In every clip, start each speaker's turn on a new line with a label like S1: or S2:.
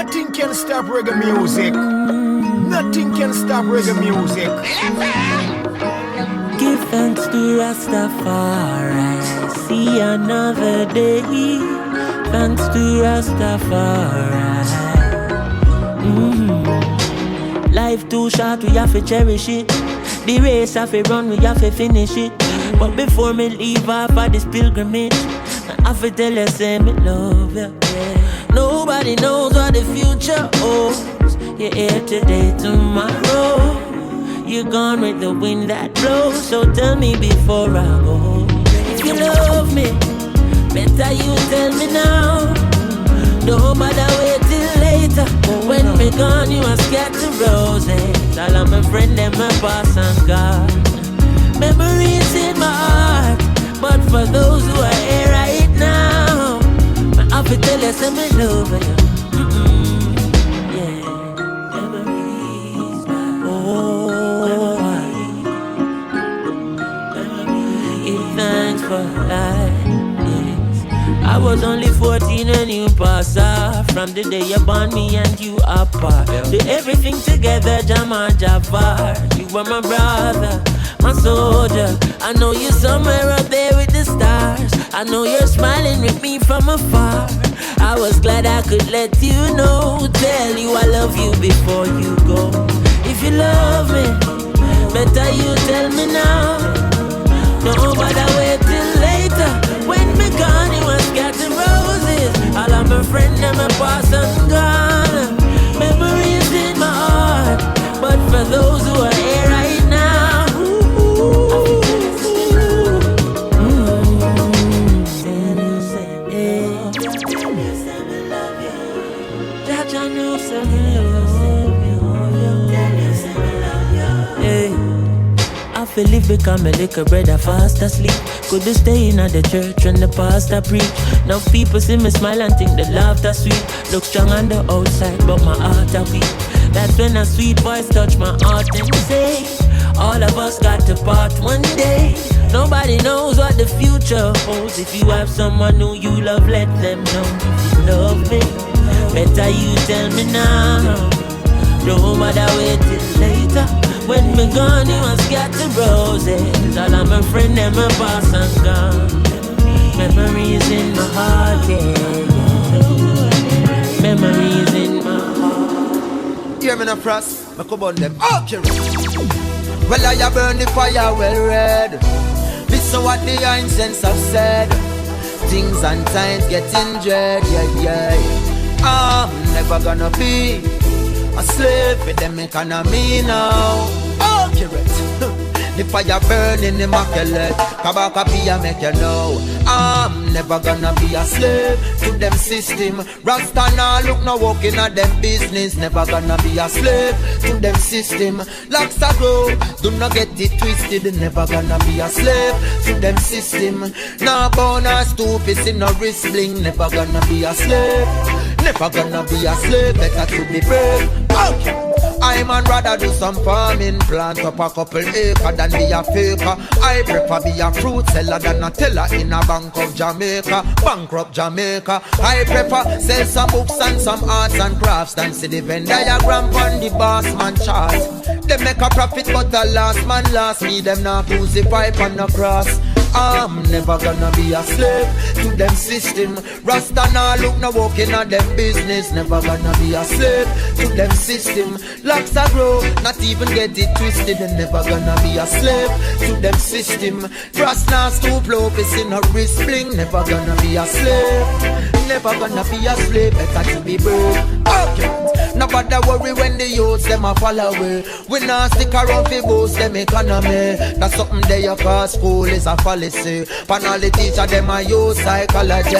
S1: Nothing can stop reggae music. Nothing can stop reggae music.
S2: Give thanks to Rastafari. See another day. Thanks to Rastafari. Life too short, we have to cherish it. The race have to run, we have to finish it. But before me leave off of this pilgrimage, I have to tell you, say me love you. Nobody knows what the future holds. You're here today, tomorrow you're gone with the wind that blows. So tell me before I go, if you love me, better you tell me now. Don't bother wait till later. When me gone, you are scared to roses. All of my friends, them my pass and gone. Memories in my heart, but for those who are here right now, I have to tell you, say me love you. Yeah, memories. Oh, give thanks for life. I was only 14 when you passed off. From the day you born me and you apart. Do everything together, Jama Jafar. You were my brother, my soldier. I know you're somewhere up there with the stars. I know you're smiling with me from afar. I was glad I could let you know. Tell you I love you before you go. If you love me, better you tell me now. Don't bother wait till later. When me gone, you was getting roses. All of my friends, them a pass and gone. Memories in my heart, but for those who are here right now, I feel live become a little brother fast asleep. Could you stay in at the church when the pastor preach? Now people see me smile and think the laughter sweet. Look strong on the outside, but my heart a weak. That's when a sweet voice touch my heart and say, all of us got to part one day. Nobody knows what the future holds. If you have someone who you love, let them know. If you love me, better you tell me now. Don't bother wait till later. When me gone, you was got the roses. All of my friends, them a pass and gone. Memories in my heart, yeah. Memories in my heart.
S3: Hear me no frost, I come on them. Okay. Well, I burn the fire well red. Listen what the ancients have said. Things and times get injured, yeah. I'm never gonna be a slave with them economy now. Accurate. The fire burning immaculate. Kabaka be a make you know. I'm never gonna be a slave to them system. Rasta now look no walking at them business. Never gonna be a slave to them system. Locks a grow, do not get it twisted. Never gonna be a slave to them system. Now born or stupid in no wrist bling. Never gonna be a slave. Never gonna be a slave, better to be brave. Okay. I man rather do some farming, plant up a couple acre than be a faker. I prefer be a fruit seller than a teller in a bank of Jamaica, bankrupt Jamaica. I prefer sell some books and some arts and crafts than see the Venn diagram on the boss man chart. They make a profit but the last man last me, them not crucify on the cross. I'm never gonna be a slave to them system. Rasta now look no walking at them business. Never gonna be a slave to them system. Locks a grow, not even get it twisted. And never gonna be a slave to them system. Frost now stoop low, piss in a wrist bling. Never gonna be a slave. Never gonna be a slave, better to be brave. Okay. Nobody worry when the youths them a fall away. We not stick around for boost them economy. That's something they a cause school is a fallacy. Pan all the teacher them a use psychology.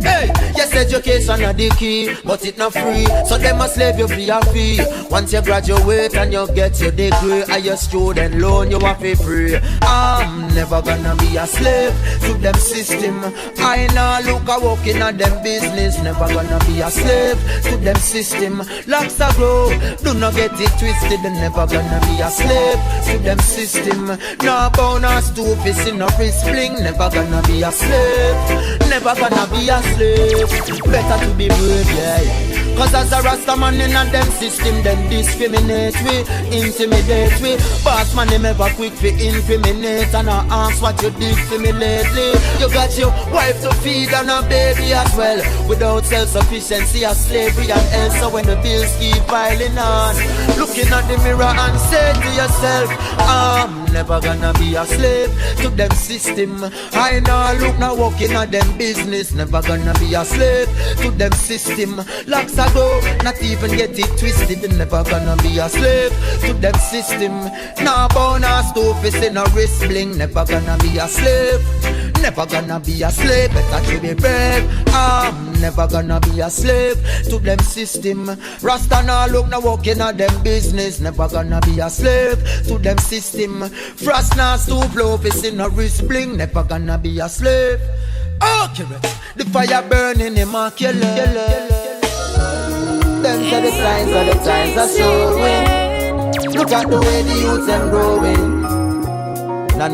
S3: Hey, yes education a the key, but it not free. So them a slave you for a fee. Once you graduate and you get your degree and your student loan you have to free. I'm never gonna be a slave to them system. I nah look a walking at them business. Never gonna be a slave to them system. Locks a grow, do not get it twisted. Never gonna be a slave to them system. No bonus to piss in a wrist fling. Never gonna be a slave. Never gonna be a slave. Better to be brave, yeah. Cause as a Rasta man in a them system, them discriminate we, intimidate we. Boss man, them ever quick to incriminate, and I ask what you did for me lately. You got your wife to feed and a baby as well. Without self-sufficiency, a slavery and else. So when the bills keep piling on, looking at the mirror and say to yourself, I'm never gonna be a slave to them system. I know look now walking at them business. Never gonna be a slave to them system. Locks ago, not even get it twisted. Never gonna be a slave to them system. Now bonus stoofies in a wrist bling. Never gonna be a slave. Never gonna be a slave. Better to be brave. I'm never gonna be a slave to them system. Rasta now look now walking at them business. Never gonna be a slave to them system. Frost now stoop low in a wrist bling. Never gonna be a slave. Accurate. The fire burning immaculate. Them say the signs are the times are showing. Look at the way the youths them growing. No.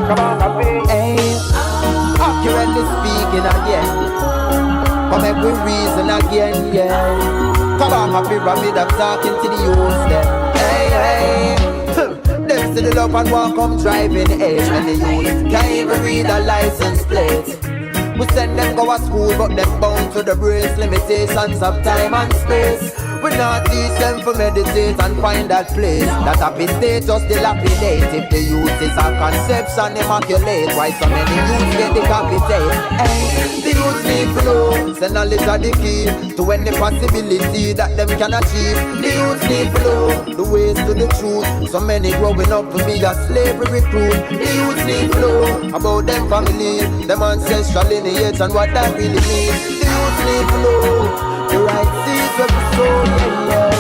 S3: Come on, happy. Hey, accurately speaking again. Come every reason again, yeah. Come on, happy rabbit, I'm talking to the youths them. Hey. Them see the love and walk come driving age. And the youth can't even read a license plate. We send them go to school, but them bound to the brace. Limitations of time and space. We not teach them to meditate and find that place. That happy state just dilapidate. If the youth is a conception immaculate, why so many youths get decapitate? Hey, the youth need to know, say knowledge are the key to any possibility that them can achieve. The youth need to know the ways to the truth. So many growing up to be a slavery recruit. The youth need to know about them family, them ancestral lineage and what that really means. The youth need to know the right seeds of the soul, yeah.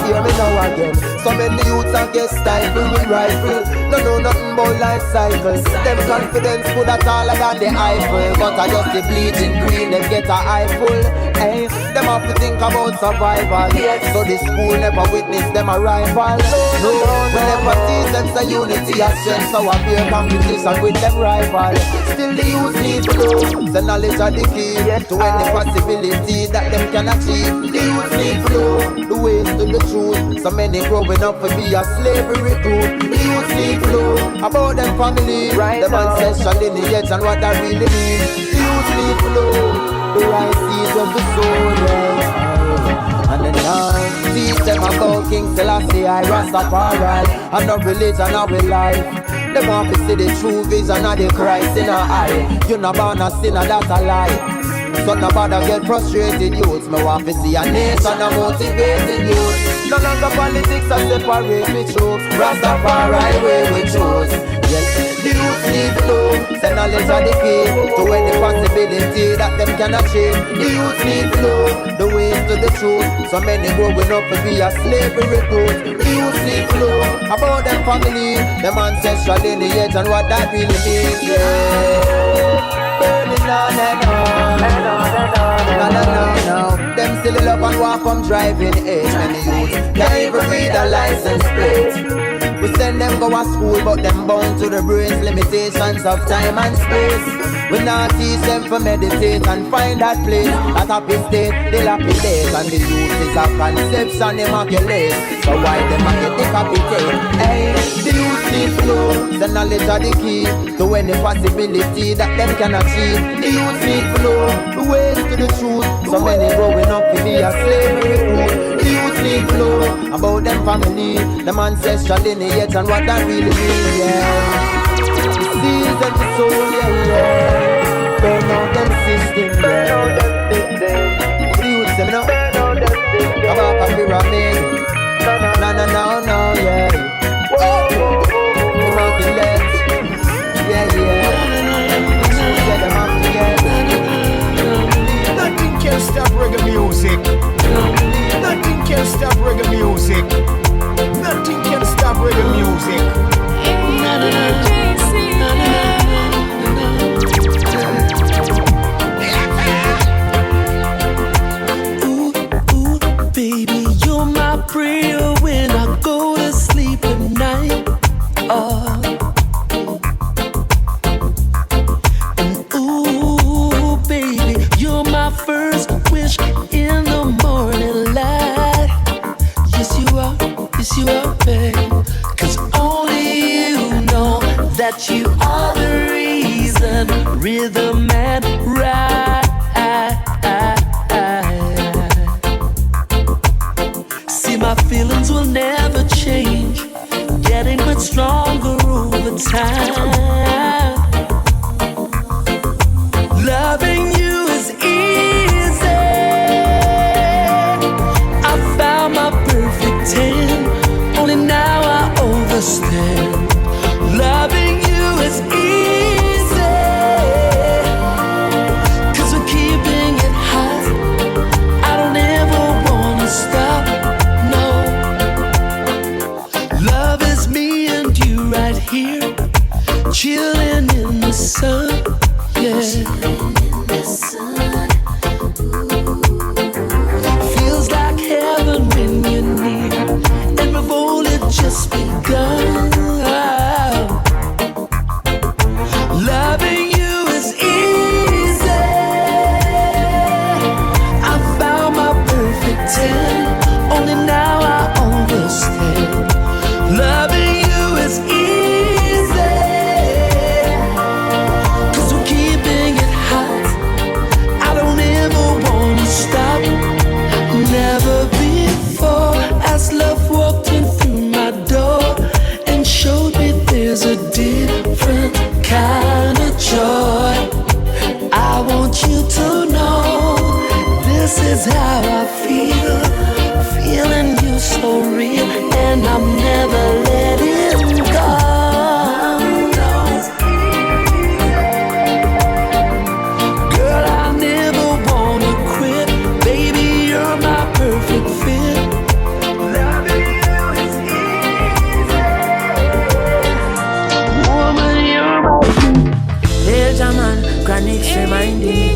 S3: Hear me now again. So many youths and get stifled with rifle. Don't know nothing about life cycles. Them confidence put a taller than the Eiffel. But I just the bleeding green, them get a eye full. Hey, them have to think about survival. So the school never witness them arrival. No, we never teach them the unity and strength. So I fear competition with them rival. Still the youth need to know the knowledge of the key to any possibility that them can achieve. The youth need to know the ways to the truth. So many growing up to be a slavery recruit. The youth need to know about them family, them ancestral lineage and what that really means. The youth need to know the right seeds of the soul, yeah. And then now teach them about King Selassie, I Rastafari, and no religion of a life. Them want to see the true vision of the Christ in our eye. You not born a sinner, that's a lie. So nobody get frustrated youths. Me want to see a nation a motivated youth. No longer politics a separate we choose. Rastafari way we choose. Yes, the youth need to know the knowledge of the key to any possibility that them can achieve. The youth need to know the ways to the truth. So many growing up to be a slavery recruit. The youth need to know about them family, them ancestral lineage and what that really means. Yeah. Burning on and on. No. Them still love and walk on driving age. Many youth can't even read a license plate. We send them go to school, but them bound to the brains. Limitations of time and space. We not teach them to meditate and find that place. That happy state, dilapidate. And the youth is a conception immaculate. So why them a get decapitate? Hey, the youth need to know the knowledge of the key to any possibility that them can achieve. The youth need to know the ways to the truth. So many growing up to be a slavery recruit. The youth need to know about them family, them ancestral lineage and what that really means, yeah. The seeds and the soul, yeah. Burn out them system, yeah. The youth say, no. Kabaka pyramid. No, yeah. Mountain left. Yeah.
S1: Nothing can stop reggae music. Nothing can stop reggae music. Nothing can stop reggae music.
S2: Ooh, baby, you're my prayer when I go to sleep at night. And ooh, baby, you're my first wish in that you are the reason, rhythm and rhyme. See, my feelings will never change, getting much stronger over time. Loving you is easy. I found my perfect 10, only now I understand. Loving you is easy, 'cause we're keeping it hot. I don't ever wanna stop, no. Love is me and you right here, chilling in the sun, yeah. Chilling in the sun. Feels like heaven when you're near, and we've only just begun. Loving you is easy. I found my perfect 10, only now I understand. Loving you is easy, 'cause we're keeping it hot. I don't ever wanna stop. Never before has love walked in through my door and showed me there's a different kind of joy. I want you to know this is how I feel, feeling you so real, and I'm never letting go. Girl, I never wanna quit, baby, you're my perfect fit. Loving you is easy. Woman, you're my Hey, Jaman, Chronixx reminding me,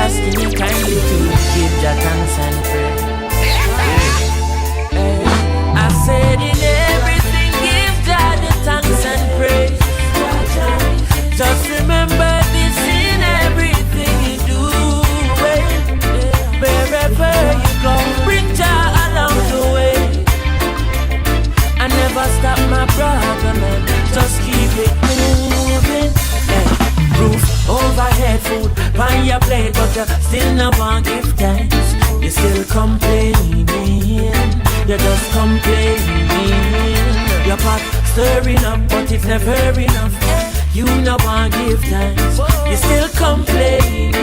S2: asking you kindly to give Jah thanks and praise. I said in everything, give Jah the thanks and praise. Just remember this in everything you do. Wherever you go, bring Jah along the way. I never stop my brother, man, just keep it moving. Roof overhead, food on your plate, but you still not want give thanks. You still complaining, you're just complaining. Your pot stirring up, but it's never enough. You not want give thanks. You still complaining,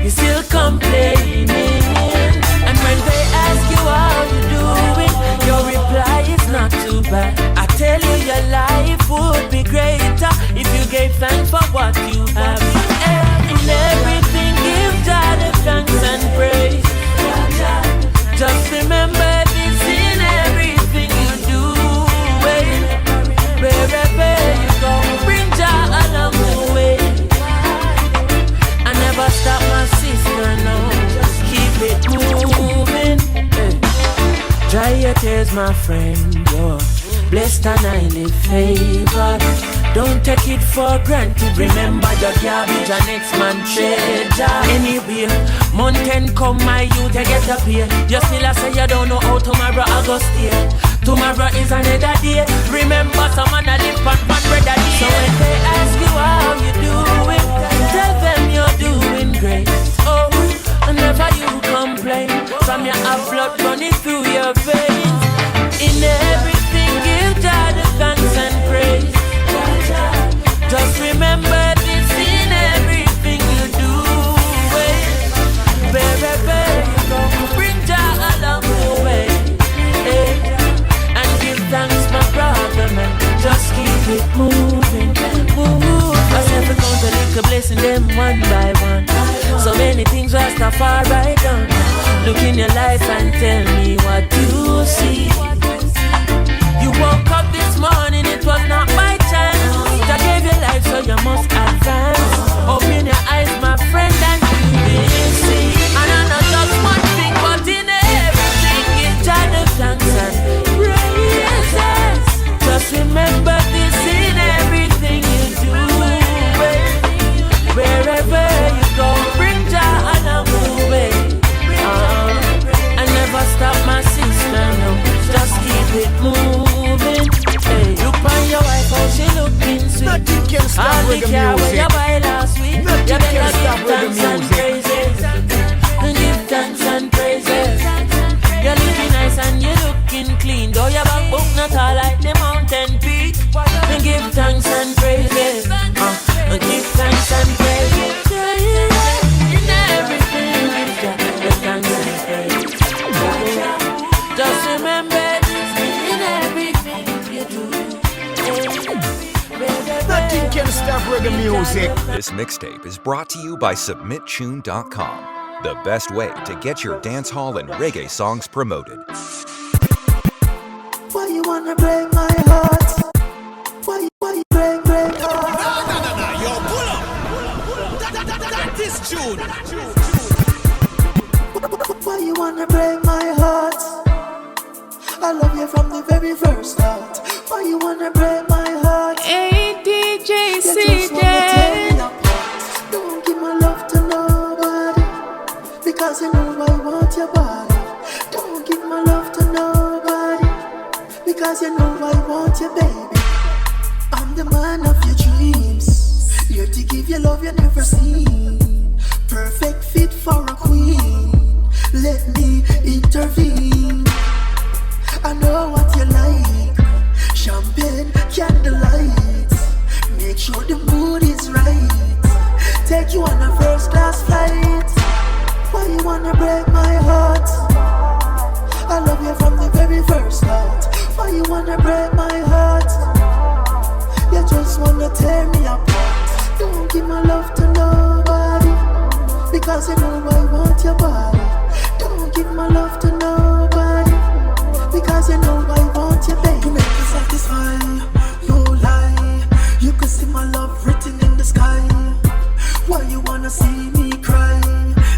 S2: you still complaining. And when they ask you how you doing, your reply is not too bad. I tell you your life would be greater if you gave thanks for what you have. In everything, give Jah the thanks and praise. Just remember this in everything you do. Wherever you go, bring Jah along the way. I never stop my sister, no, just keep it moving. Dry your tears, my friend, you're blessed and highly favored. Don't take it for granted. Remember your garbage and next man treasure. Anyway, mountain come, my youth, you get up here. You still a say you don't know how tomorrow I go stay. Tomorrow is another day. Remember someone a live on one brother day. So when they ask you how you doing, tell them you're doing great. Oh, whenever you complain, from your have blood running through your veins. In everything, give Jah the thanks and praise. Just remember this in everything you do. Wherever you go, bring Jah along the way. And give thanks, my brother, man. Just keep it moving, move. I never count a little blessing them one by one. So many things Rastafari done. Look in your life and tell me what you see. You woke up this morning, it was not by chance. Jah gave you life, so you must advance. Open your eyes, my friend, and you will see. And I know just one thing, but in everything, give Jah the thanks and praises. Just remember this in everything you do. Wherever you go, bring Jah along the way. I never stop my sister, no, just keep it moving.
S1: music.
S4: This mixtape is brought to you by SubmitChoon.com, the best way to get your dancehall and reggae songs promoted.
S5: Why you wanna break my heart? Why you break heart?
S6: No, yo, pull up. That is Choon.
S5: Why you wanna break my heart? I love you from the very first start. Why you wanna break my heart?
S7: Hey, DJ,
S5: You
S7: see
S5: just wanna tear
S7: that?
S5: me apart. Don't give my love to nobody, because you know I want your body. Don't give my love to nobody, because you know I want you, baby. I'm the man of your dreams, here to give you love you never seen. Perfect fit for a queen, let me intervene. I know what you like, champagne, candlelight. Make sure the mood is right, take you on a first class flight. Why you wanna break my heart? I love you from the very first start. Why you wanna break my heart? You just wanna tear me apart. Don't give my love to nobody, because you know I want your body. Don't give my love to nobody, because you know I want you, baby. To make me satisfy, no lie. You can see my love written in the sky. Why you wanna see me cry?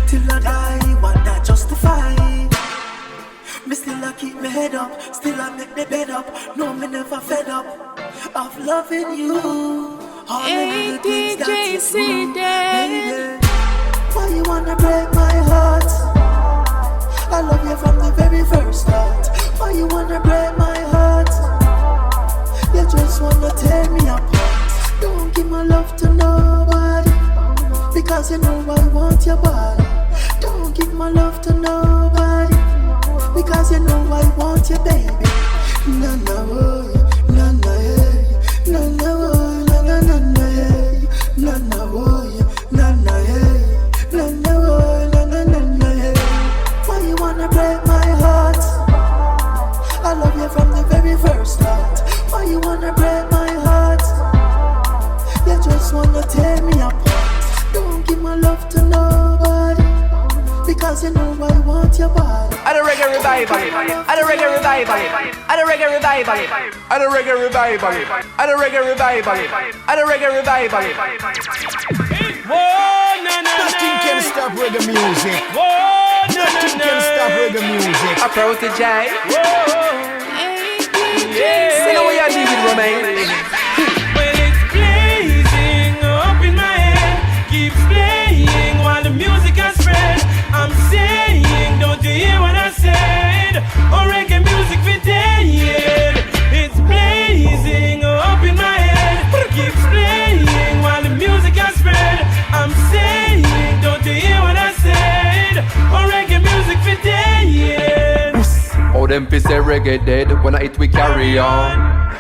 S5: Till I die, want that justify? Me still I keep my head up, still I make the bed up. No, me never fed up of loving you. All
S7: Hey,
S5: the things that
S7: DJ,
S5: you
S7: see
S5: do,
S7: that?
S5: baby. Why you wanna break my heart? I love you from the very first start. Why you wanna break my heart? You just wanna tear me apart. Don't give my love to nobody, because you know I want your body. Don't give my love to nobody, because you know I want you, baby. Na na oh, na na hey, na na oh, na na na na hey, na na oh, na na hey, na na oh, na na na na hey. Why you wanna break my heart? I love you from the very first start. Why you wanna break my heart? You just wanna tear me apart. Don't give my love to nobody, because you know I want your body.
S8: At a reggae revival, at a reggae revival, at a reggae revival, at a reggae revival, at a reggae revival, at a reggae revival.
S6: Whoa, na na
S1: Nothing can
S6: na.
S1: stop reggae music.
S6: Whoa, na na
S1: Nothing can stop
S6: na.
S1: reggae music.
S8: A Protoje.
S7: Hey, DJ,
S8: You know what you do with Romain?
S6: Well, it's blazing up in my head, keeps playing while the music has spread. I'm saying, don't you hear what I said? Oh, reggae music for dead. It's blazing up in my head, keeps playing while the music has spread. I'm saying, don't you hear what I said? Oh, reggae music for dead.
S8: Oh, them fi say reggae dead. When I hit we carry on,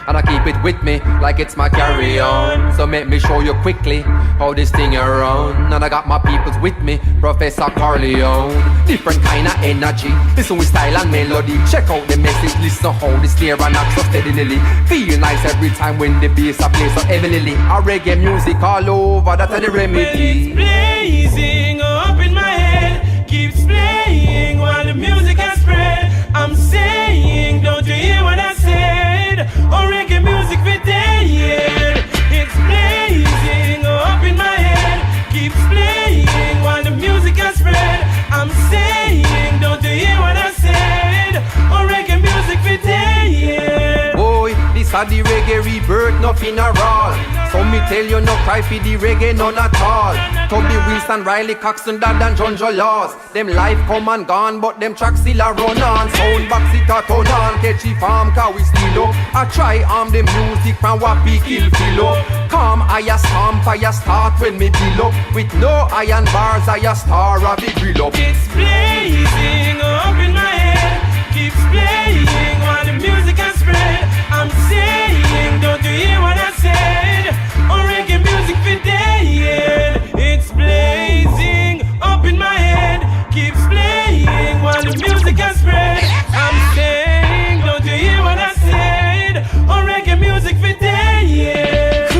S8: and I keep it with me like it's my carry on. So make me show you quickly how this thing around. And I got my peoples with me, Professor Carleone. Different kind of energy, listen with style and melody. Check out the message, listen how the snare and act so steadily. Feel nice every time when the bass a play so heavily. A reggae music all over, that's the
S6: Well,
S8: remedy.
S6: it's blazing up in my head, keeps playing while the music has spread. I'm saying, don't you hear what I said? Oh, reggae music for dead. It's blazing up in my head, keeps playing while the music has spread. I'm saying, don't you hear what I said? Oh, reggae music for dead.
S8: Boy, this a the reggae rebirth, nothing a roll. So me tell you, no cry for the reggae, none at all. Toby Wilson, Riley Coxon, Dad and John Laws. Them life come and gone, but them tracks still a run on. Sound box it a turn on, catchy farm, car we still up. I try arm the music from what we kill feel up. Come, I a stomp, I a start when me build up. With no iron bars, I a star of the grill up.
S6: It's blazing up in my head, keeps playing while the music has spread. I'm saying, don't you hear what I said? Oh, reggae music for dead. It's blazing up in my head, keeps playing while the music has spread. I'm saying, don't you hear what I said? Oh, reggae music for dead.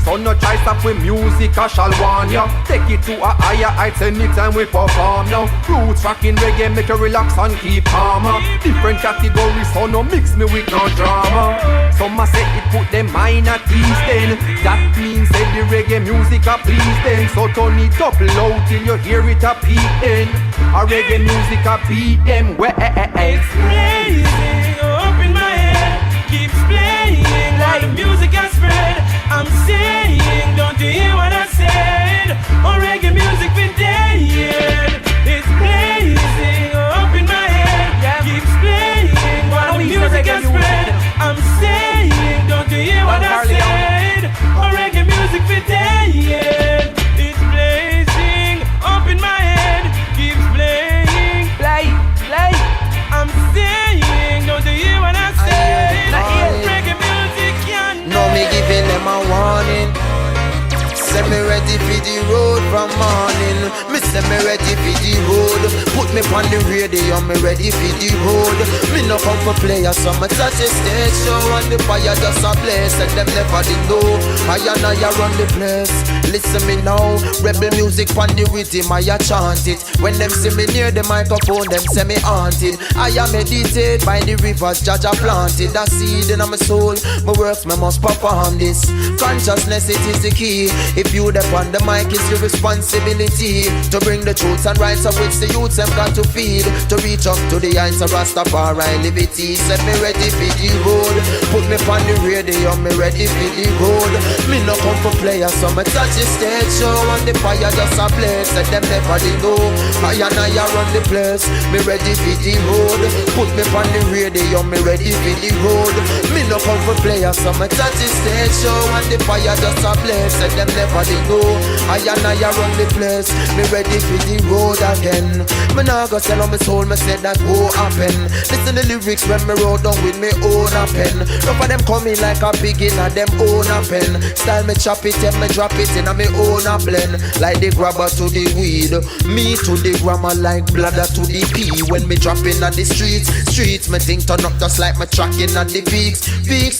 S8: So no try mess up with music, I shall warn ya. Take it to a higher heights anytime we perform now. Roots rocking reggae make you relax and keep calmer. Different categories, so no mix me with no drama. Some a say it put them mind at ease then. That means say the reggae music a please then. So turn it up loud till you hear it a peak then. A reggae music a beat them.
S6: It's blazing up in my head, keeps playing while the music has spread. I'm saying, don't you hear what I said? Oh, reggae music been dead. It's blazing up in my head, keeps playing while the music has spread. I'm saying, don't you hear what I said? Oh, reggae music been dead. It's blazing up in my head, keeps playing. Play. I'm saying, don't you hear what I said? Reggae music can.
S3: No, me giving them a warning. Say me ready for the road from morning. Me say me ready for the road. Put me on the radio, me ready for the road. Me no come for players, so me touch the stage show. And the fire just a blaze, and them never did know. I run the place. Listen me now, rebel music on the rhythm, I chant it. When them see me near the microphone, them say me haunted. I am meditated by the rivers, Jaja planted. That seed in my soul, my works, me must perform this. Consciousness, it is the key. If you dep on the mic, it's your responsibility to bring the truths and rights of which the youths have got to feed. To reach up to the heights of Rastafari liberty. Set me ready for the road. Put me on the radio, me ready for the road. Me no come for players, so me touch the stage show. And the fire just a blaze, and them never did know. I run the place, me ready for the road. Put me on the radio, me ready for the road. Me no come for players, so me touch the stage show. And the fire just a blaze, and them never did know. I run the place, me ready for the road again. Me nah go sell on my soul, me said that won't happen. Listen the lyrics when me wrote down with me own a pen. None of them coming like a pig in a them own a pen. Style me chop it and me drop it in a me own a blend. Like the grabber to the weed, me to the grammar like bladder to the pea. When me drop in at the streets, me think turn up just like me tracking at the peaks.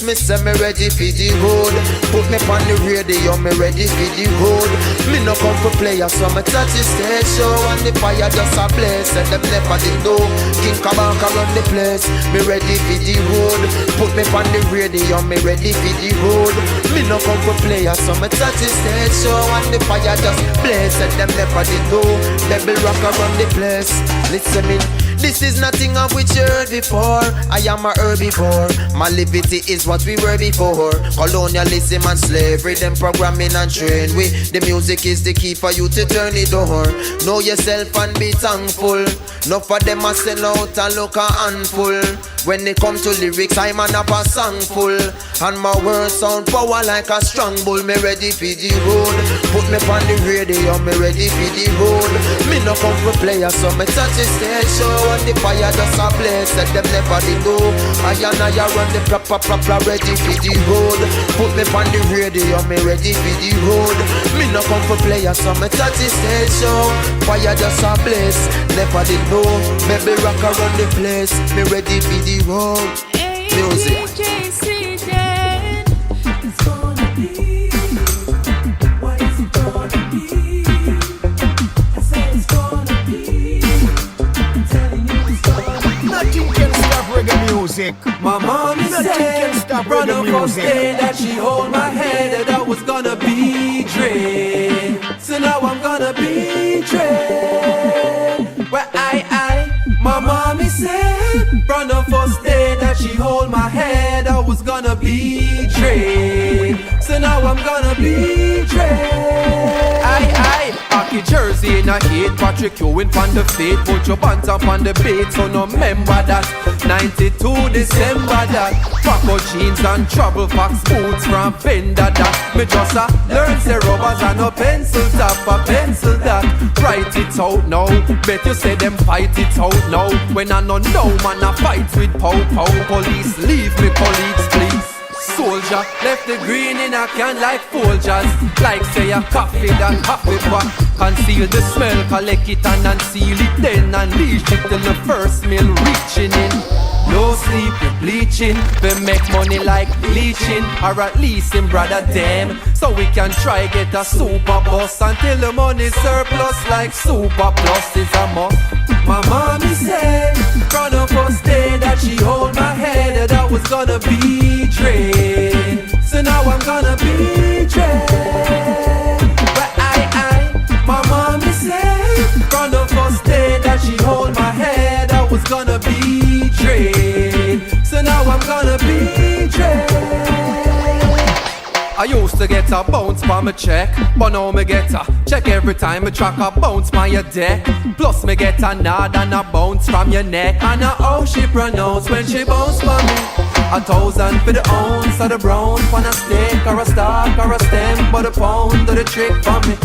S3: Me say me ready for the road. Put me on the radio, me ready for the road. Me no come for players, so me touch the stage show. And the fire just a blaze, and them never did know. King Kabaka run the place, me ready for the road. Put me on the radio, me ready for the road. Me no come for players, so me touch the stage show. And the fire just blaze, and them never did know. Devil rocker run the place. Listen me. This is nothing of which you heard before. I am a herbivore. My liberty is what we were before. Colonialism and slavery, them programming and train. The music is the key for you to turn it over. Know yourself and be thankful. Enough of them a sell out and look a handful. When it comes to lyrics, I'm an up a song full. And my words sound power like a strong bull. Me ready for the road. Put me on the radio, me ready for the road. Me no come for players, so me touch the stage show. And the fire just a blaze, that them never did know. I run the proper ready for the road. Put me on the radio, me ready for the road. Me no come for players, so me touch the stage show. Fire just a blaze, never did know. Maybe rock around the place, me ready for the road. Music.
S5: It's gonna be. What is it gonna be? I said it's gonna be. I'm telling you it's gonna be.
S1: Nothing can stop reggae music.
S6: My mommy
S1: Nothing can
S6: said,
S1: stop
S6: run
S1: reggae
S6: up on
S1: music.
S6: stage that she hold my hand and I was gonna be Dre. So now I'm gonna be Dre. Where my mommy said, run up on stage that she hold my hand, I was gonna be Dre. So now I'm gonna be Dre. Hockey jersey in a heat, Patrick Ewing on the feet, put your pants up on the beat, so no remember that. 92 December that. Paco jeans and trouble fox boots from Fender that. Me just learn say rubbers and no pencil top, a pencil that. Write it out now, bet you say them fight it out now. When I know man I fight with pow. Police leave me colleagues please. Soldier left the green in a can like Folgers. Like say a coffee that happy pot. Conceal the smell, collect it and unseal it, then unleash it till the first meal reaching in.
S8: No sleep, we bleaching. We make money like leeching, or at least in brother them. So we can try get a super bus until the money surplus like super plus is a must. My mommy said from the first day that she hold my head that I was gonna be dread. So now I'm gonna be dread. But my mommy said from the first day that she hold my head I was gonna be dread. So now I'm gonna be dread. I used to get a bounce for my check, but now me get a check every time I track a bounce by your deck. Plus me get a nod and a bounce from your neck, and a how she pronounce when she bounce for me. 1,000 for the ounce of the brown, for a stick or a stalk or a stem, but a pound of the trick for me.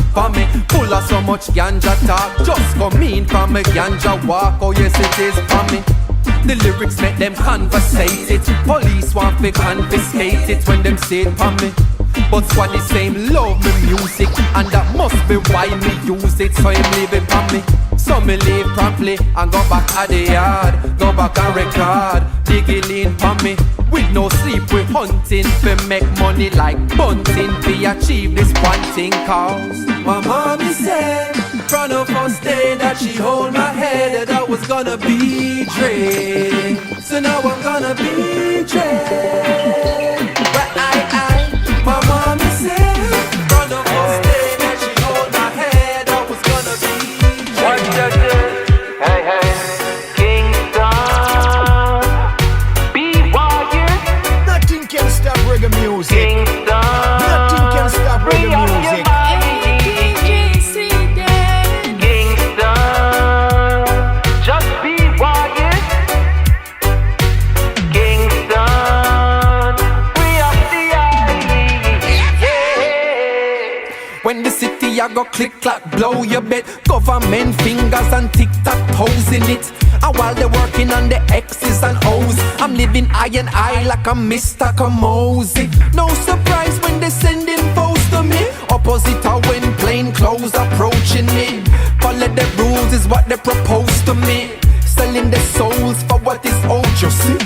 S8: Full of so much ganja talk, just come in from a ganja walk. Oh yes it is for me. The lyrics make them conversate it. Police want to confiscate it when them say it for me. But squad the same love me music, and that must be why me use it. So him leave it for me. So me leave promptly and go back at the yard, go back and record, digging in for me. With no sleep we hunting, we make money like bunting. We achieve this one thing cause my mommy said from the first day that she hold my head that I was gonna be dread. So now I'm gonna be dread. But my mommy said from the first day that she hold my head I was gonna be dread.
S9: Hey, hey, Kingston, be warrior.
S1: Nothing can stop reggae music.
S9: Kingston,
S1: Nothing can stop reggae music.
S8: When the city I go click clack blow your bed, government fingers and tic-tac toes in it. And while they're working on the X's and O's, I'm living eye and eye like I'm Mr. Kamosi. No surprise when they sending foes to me. Opposite are when plain clothes approaching me. Follow the rules is what they propose to me. Selling their souls for what is owed, you see.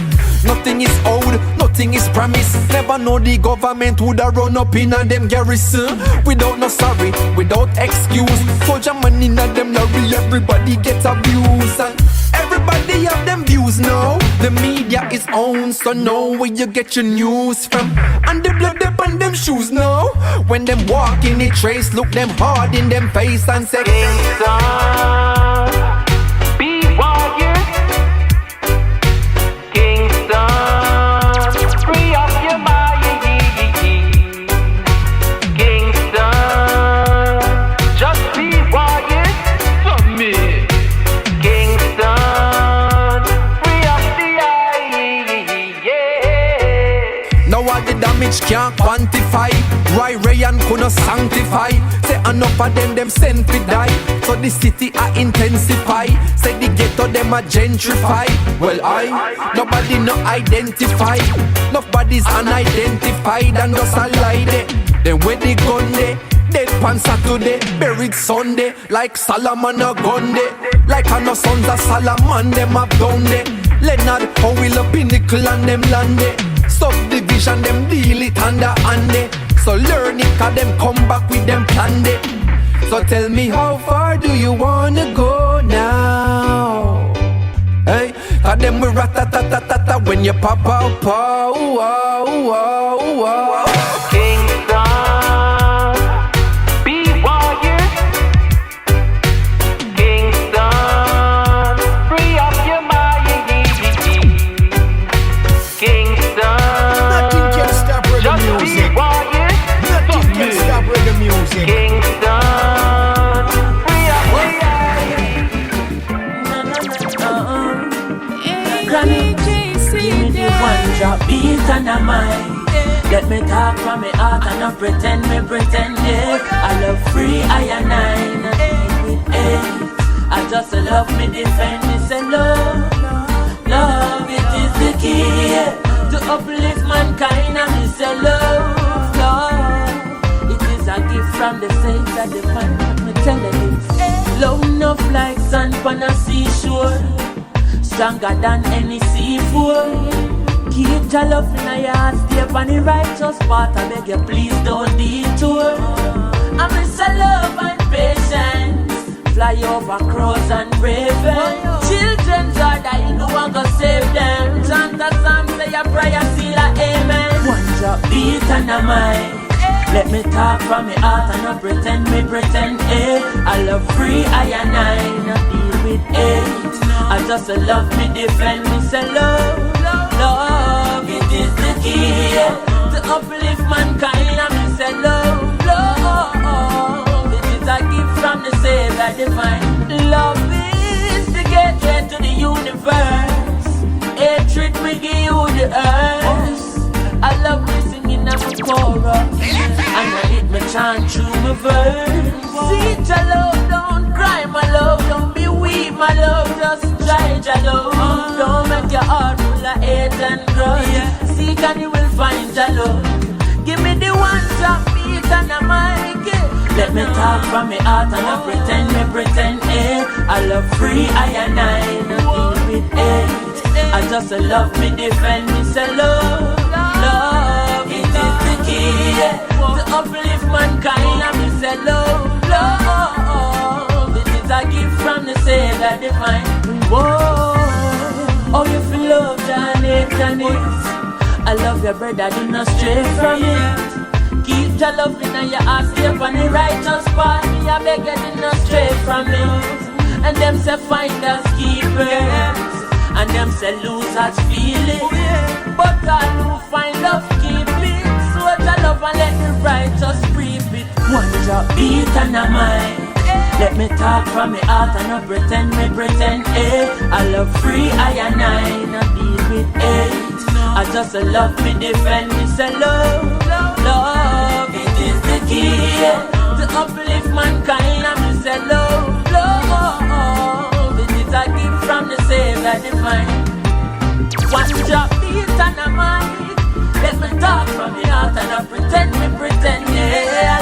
S8: Nothing is owed, nothing is promised. Never know the government would have run up in a them garrison. Without no sorry, without excuse. Soldier money in a them lorry, everybody gets abused. And everybody have them views now. The media is owned, so know where you get your news from. And the blood up on them shoes now. When them walk in the trace, look them hard in them face and say
S9: Kingston, be warrior. Free up your mind, Kingston. Just be warrior for me, Kingston. Free up the eye, yeah.
S8: now all the damage can't quantify. Ray and couldn't sanctify. Say enough of them sent to die. So the city I intensify. Say the ghetto them a gentrify. Well nobody no identify. Nobody's unidentified and just a lie there. Then where the gun there? Dead pan Saturday, buried Sunday. Like Solomon a gun there. Like a no sons of Solomon them have done there. Leonard how will a pinnacle and them land there. Subdivision them deal it under there. So learn it cause them come back with them plan there. So tell me how far do you wanna go now? Hey, cause them we rat-ta-ta-ta-ta when you pop out, pow, wow, wow, wow.
S9: Kingston, be warrior. Kingston, free up your mind. Kingston,
S1: Nothing can stop reggae
S9: just
S1: music.
S9: be warrior.
S1: Nothing can stop reggae music.
S9: Kingston, free up your
S2: Granny, give me the one drop beat and a mind. Let me talk from my heart and not pretend, yeah. I love free, I and nine. I just love me defend, me say love. Love, it is the key to uplift mankind, and me say love. It is a gift from the saints and the fan, me tell you this. Love enough like sand on a seashore. stronger than any seafood. Keep your love in your heart, stay on the righteous path. I beg you, please don't detour. I miss a love and patience. Fly over crows and ravens. Children's are dying, no one go save them. Chant a psalm, say a prayer, seal a amen. One drop beat and a mic. Let me talk from my heart and not pretend, I love free, I and I, not deal with hate. I just love me, defend me, say love, love, it is the key to uplift mankind. I me say love, love, it is a gift from the Savior divine. Love is the gateway to the universe. Hatred will give you the earth. I love me singing on my chorus, and I hit my chant through my verse. See your love, don't cry, my love, don't be weak, my love, just try your love. Don't make your heart full of hate and grudge. Seek and you will find your love. Give me the one drop beat and a mic. Let me talk from my heart and I pretend, I love free, I and I, not deal with hate. I just love me, defend me, say love, love, it is the key to uplift mankind. I me say love, love, it is a gift from the Savior divine. Whoa, oh you feel love, Janet. I love your brother, do not stray from it. Keep your love in your heart, stay on the righteous path. Me I beg you, do not stray from it. And them say find us keepers, and them say losers feel it. But all who find love keep it. So I love and let the righteous reap it. One drop beat and a mic. Let me talk from my heart and not pretend, I love free, I and I, not deal with hate. I just love me, defend me, say love, love, it is the key to uplift mankind. I me say love, love, it is a gift from the Savior divine. One drop beat and a mic. Let me talk from the heart and not pretend, I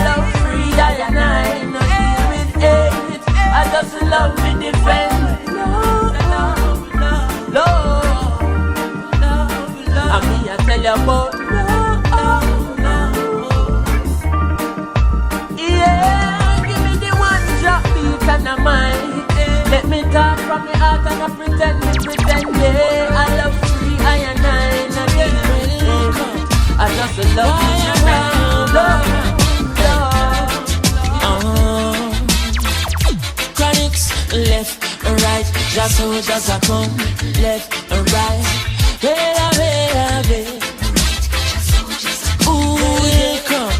S2: love free, I and I, not deal with hate. I just love me, defend, love, love, love. And me I tell you about love. Yeah, give me the one drop beat and a mic. Let me talk from my heart and I pretend, yeah. I love free, I and I, not different. I just love you, love. Chronixx, left and right, just so just I come, left and right. Baby. Ooh, yeah, come.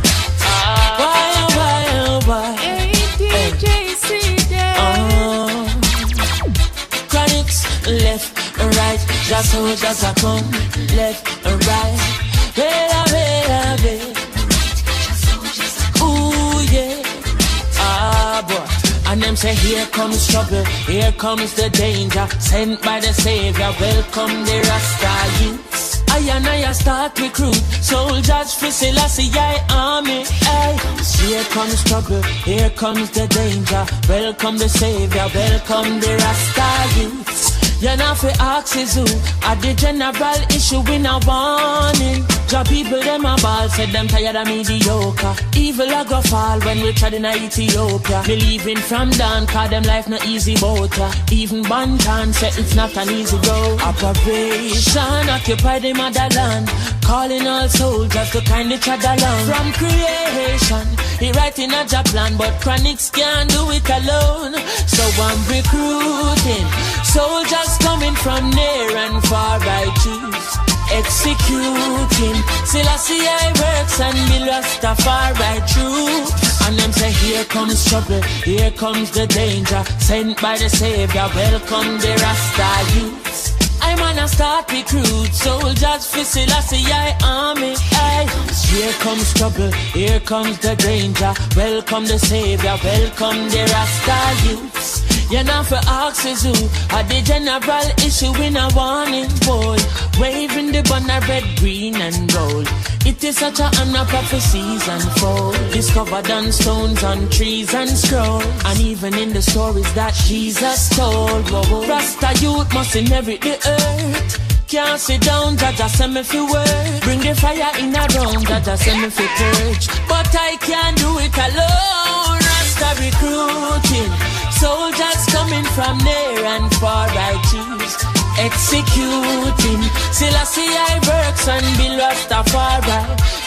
S2: Why?
S7: Hey, DJ, see that.
S2: Chronixx, left and right, just so just I come, left and right. Baby. Ooh, yeah. Boy. And them say here comes trouble, here comes the danger, sent by the Savior, welcome the Rasta youths. I and I start recruit soldiers for Selassie army. Ay. Here comes trouble, here comes the danger, welcome the Savior, welcome the Rasta youths. You're not for axes who at the general issue in a warning. Job people them a ball, said them tired of mediocre. Evil a go fall when we tried in Ethiopia. Believing from down, cause them life not easy boat. Even Bantan said it's not an easy road. Operation occupy the motherland, calling all soldiers to kindly trod along. From creation, he writing a job plan, but Chronixx can't do it alone. So I'm recruiting soldiers coming from near and far, I choose executing. Selassie I works and be Rastafari true. And them say here comes trouble, here comes the danger, sent by the Savior, welcome the Rasta youths. I'm on a start recruit soldiers for Selassie army. Aye. Here comes trouble, here comes the danger, welcome the Savior, welcome the Rasta youths. You're not for axes who are the general issue in a warning boy. Waving the banner red, green and gold. It is such a honor prophecies unfold. Discovered on stones, on trees and scrolls. And even in the stories that Jesus told. Rasta youth must inherit the earth. Can't sit down, Jaja send me fi work. Bring the fire in a round, Jaja send me fi purge. But I can't do it alone. Rasta recruiting soldiers coming from near and far. I choose executing. Selassie I works and be Rastafari.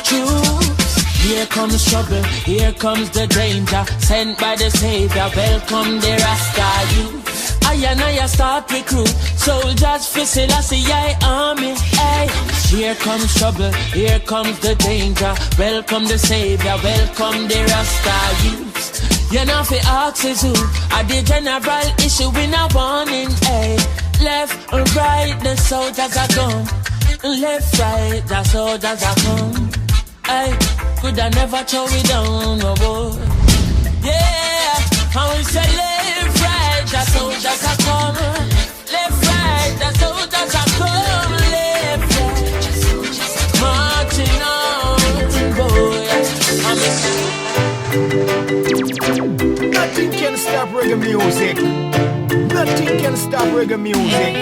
S2: Choose. Here comes trouble, here comes the danger. Sent by the Savior, welcome the Rasta youth. I and I start recruit soldiers for Selassie I army. Hey, here comes trouble, here comes the danger. Welcome the Savior, welcome the Rasta youth. You're not for axes who are the general issue in a warning. Hey, left or right, the soldiers are gone. Left, right, the soldiers are gone. Hey, could I never throw it down, no boy. Yeah, how we say left, right, the soldiers are come. Left, right, the soldiers are come. Left, right, marching on, boy.
S1: Nothing can stop reggae music. Nothing can stop reggae music.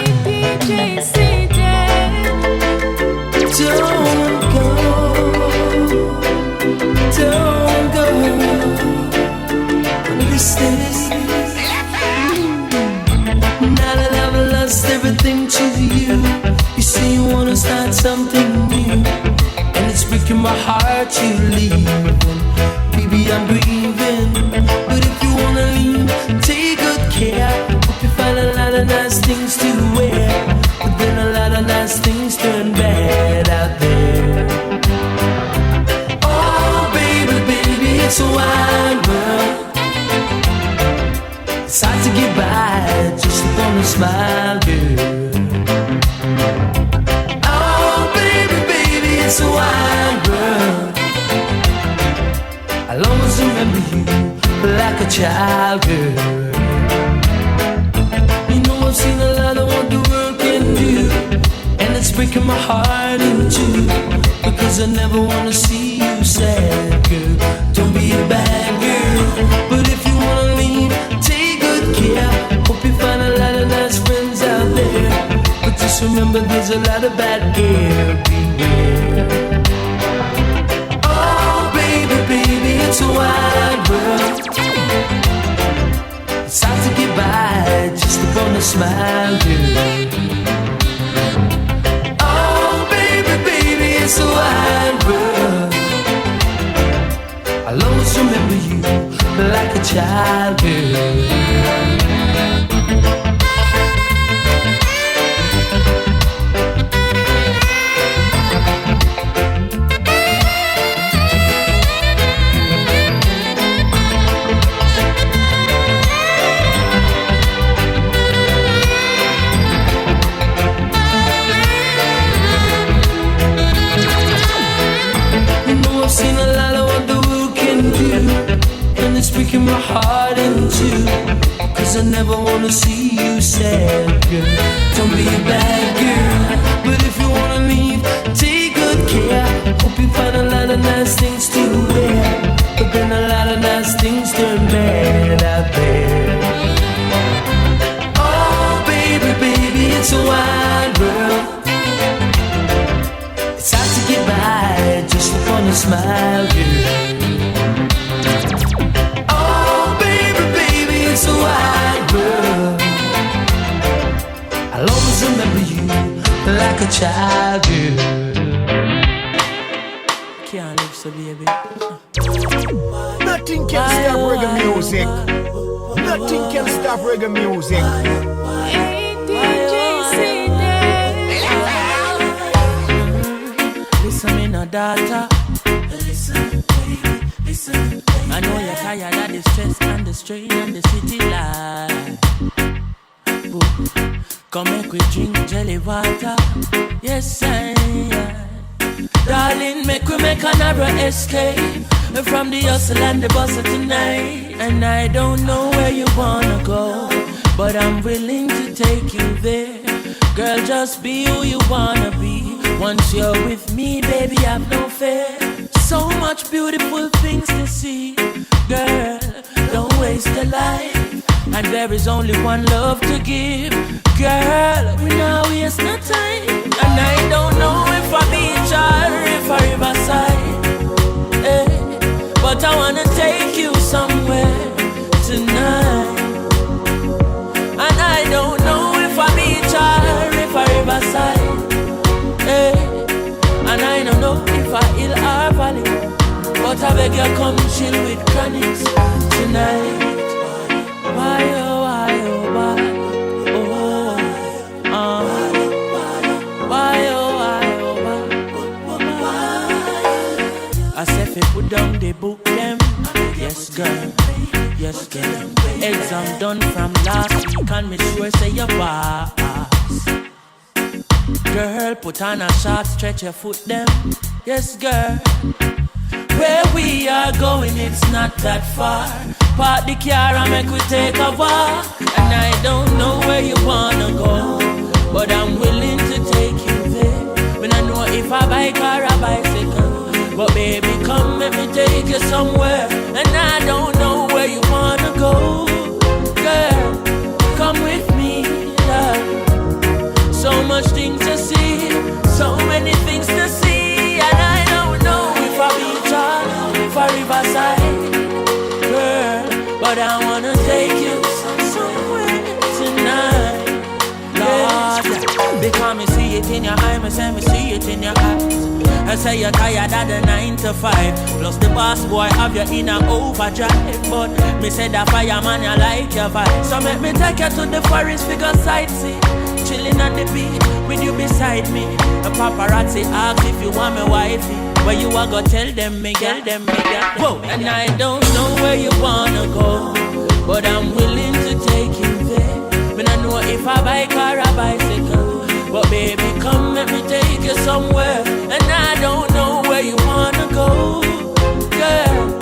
S5: Don't go, don't go. Wanna be steady. Now that I've lost everything to you, you say you wanna start something new, and it's breaking my heart you leave. Baby, I'm grieving, but if you wanna leave, take good care. Hope you find a lot of nice things to wear, but then a lot of nice things turn bad out there. Oh, baby, baby, it's a wide world. It's hard to get by just upon a smile, girl. Oh, baby, baby, it's a wide world. I'll always remember you like a child, girl. You know I've seen a lot of what the world can do, and it's breaking my heart in two, because I never wanna see you sad, girl. Don't be a bad girl, but if you wanna leave, take good care. Hope you find a lot of nice friends out there, but just remember there's a lot of bad air, beware. Baby, it's a wide world. It's hard to get by just upon a smile, girl. Oh, baby, baby, it's a wide world. I'll always remember you like a child, girl. Seen a lot of what the world can do, and it's breaking my heart in two, cause I never wanna see you sad, girl. Don't be a bad girl, but if you wanna leave, take good care. Hope you find a lot of nice things to wear, but then a lot of nice things turn bad out there. Oh, baby, baby, it's a wide world. It's hard to get by just upon a smile, girl. Oh, baby, baby, it's a wide world. I'll always remember you like a child, girl.
S2: Can't live so, baby.
S1: Nothing can stop reggae music. Nothing can stop reggae music.
S2: Listen, me no daughter. Listen, baby, listen. I know you're tired of the stress and the strain and the city life. Come make we drink jelly water. Yes, I darling, make we make a narrow escape from the hustle and the bustle tonight. And I don't know where you wanna go, but I'm willing to take you there. Girl, just be who you wanna be. Once you're with me, baby, I've no fear. So much beautiful things to see. Girl, don't waste a life. And there is only one love to give. Girl, we now waste no time. And I don't know if I beach or if I riverside, but I wanna take you somewhere tonight. And I don't know if I beach or if I riverside, and I don't know if I hill or valley, but I beg you come chill with Chronixx tonight. Why oh, why oh, why oh, why oh, why oh, why. I said if put down the book them, yes girl, yes girl. Exam done from last week and me sure say you pass. Girl, put on a short stretch your foot them, yes girl. Where we are going, it's not that far. Park the car and make we take a walk. And I don't know where you wanna go, but I'm willing to take you there. When I know if I bike or a bicycle, but baby come let me take you somewhere. And I don't know where you wanna go. Girl, come with me, love. So much things to see, so many things to see. And I don't know if I beach or if I riverside, girl, but I wanna take you somewhere tonight, Lord. Because me see it in your eye, me say me see it in your eyes. I say you're tired of the 9 to 5, plus the boss boy have you in a overdrive. But me say that fireman you like your vibe, so make me take you to the forest figure sightsee. Chilling on the beach with you beside me. A paparazzi ask if you want me wifey. Where you are go tell them me get them me get them. Whoa. And I don't know where you wanna go, but I'm willing to take you there. When I know if I bike or a bicycle, but baby come let me take you somewhere. And I don't know where you wanna go. Girl,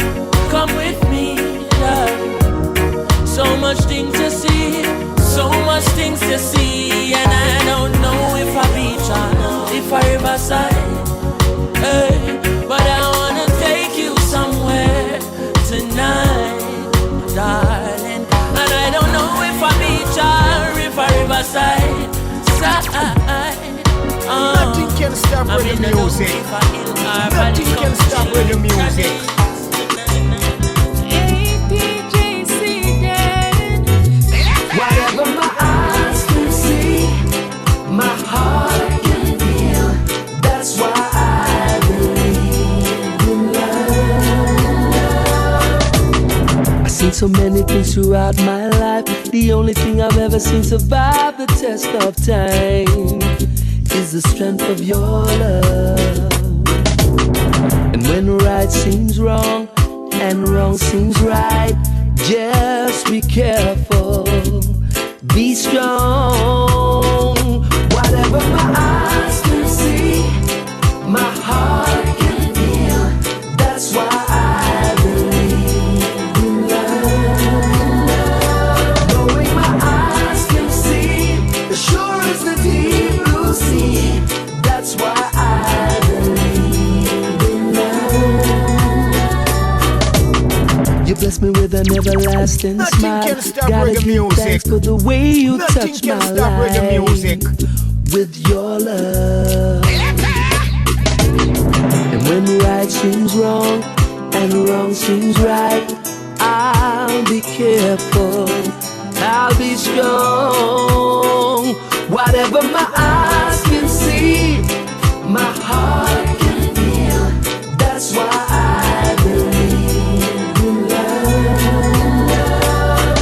S2: come with me, love. So much things to see, so much things to see. And I don't know if I beach or if I riverside, but I wanna take you somewhere tonight, darling. And I don't know if I beach or if I riverside,
S1: nothing can stop reggae music. Nothing can stop reggae music.
S5: Whatever my eyes can see, my heart can feel. That's why I believe in love. I've seen so many things throughout my life. The only thing I've ever seen survive the test of time is the strength of your love. And when right seems wrong and wrong seems right, just be careful, be strong. Whatever my eyes can see, my heart can feel. That's why I believe in love. Knowing my eyes can see, as sure as the deep blue sea. That's why I believe in love. You bless me with an everlasting
S1: Nothing
S5: smile.
S1: can stop
S5: Gotta
S1: reggae
S5: give
S1: music.
S5: thanks for the way you
S1: Nothing
S5: touch
S1: can
S5: my
S1: stop reggae
S5: life
S1: music.
S5: with your love. And when right seems wrong and wrong seems right, I'll be careful, I'll be strong. Whatever my eyes can see, my heart can feel. That's why I believe in love.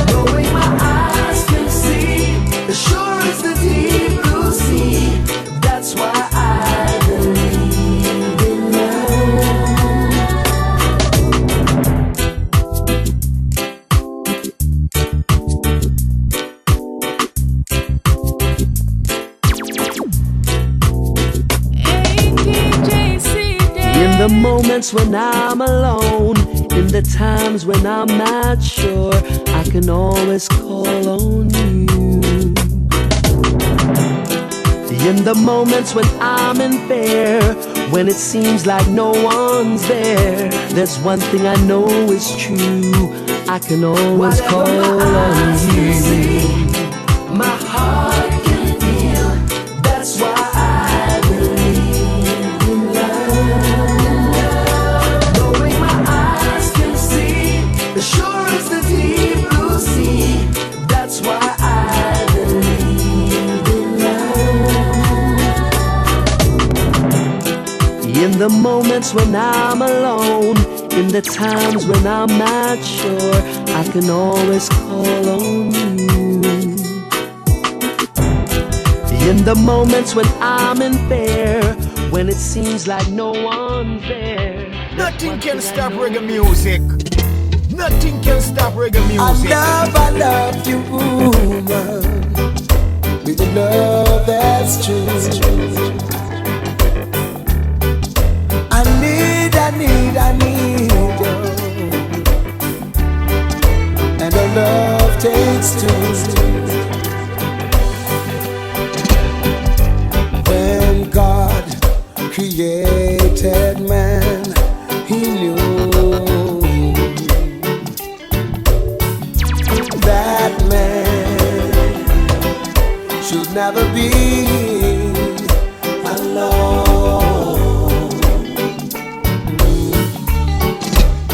S5: Knowing my eyes can see, as sure as the deep blue sea. That's why I believe in In the moments when I'm alone,
S10: In the times when I'm not sure, I can always call on you. In the moments when I'm in fear, when it seems like no one's there, there's one thing I know is true, I can always call on you. My heart can feel, that's why I believe in love. Knowing my eyes can see, as sure as the deep blue sea, that's why I believe in love. In the moments when I'm alone, in the times when I'm not sure, I can always call on you. In the moments when I'm in fear, when it seems like no one's there,
S1: nothing can stop reggae music. Nothing can stop reggae music.
S5: I love you, woman, with a love that's true. I need you, and our love takes two. When God created man, He knew that man should never be alone.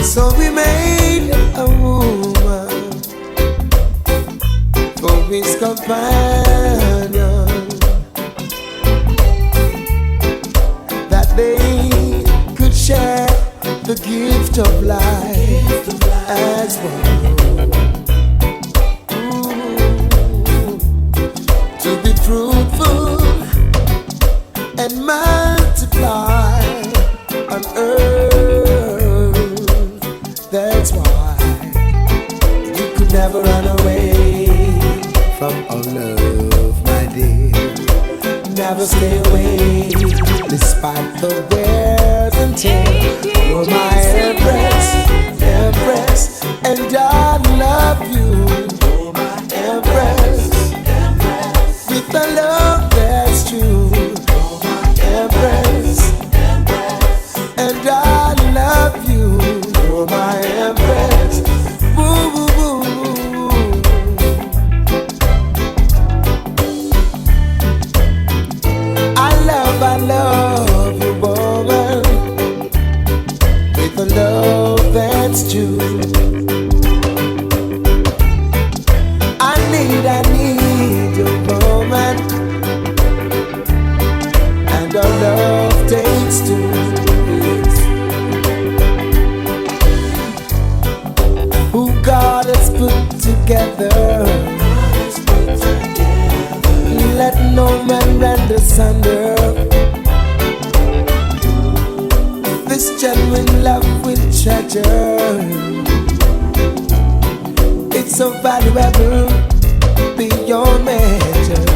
S5: So we made a woman for his companion, that they could share the gift of life as well. To be fruitful and multiply on earth. That's why you could never run away from our love, my dear. Never stay away, despite the wears and tears. You're my empress, and I love you. You're my empress, with the love that's true. You're my empress, and I love you. You're my empress. Woo, woo, woo, woo. I love you, woman, with a love that's true. I need you, woman, and our love takes two. Who God has put together, let no man rend asunder. This genuine love with treasure, it's so valuable beyond measure.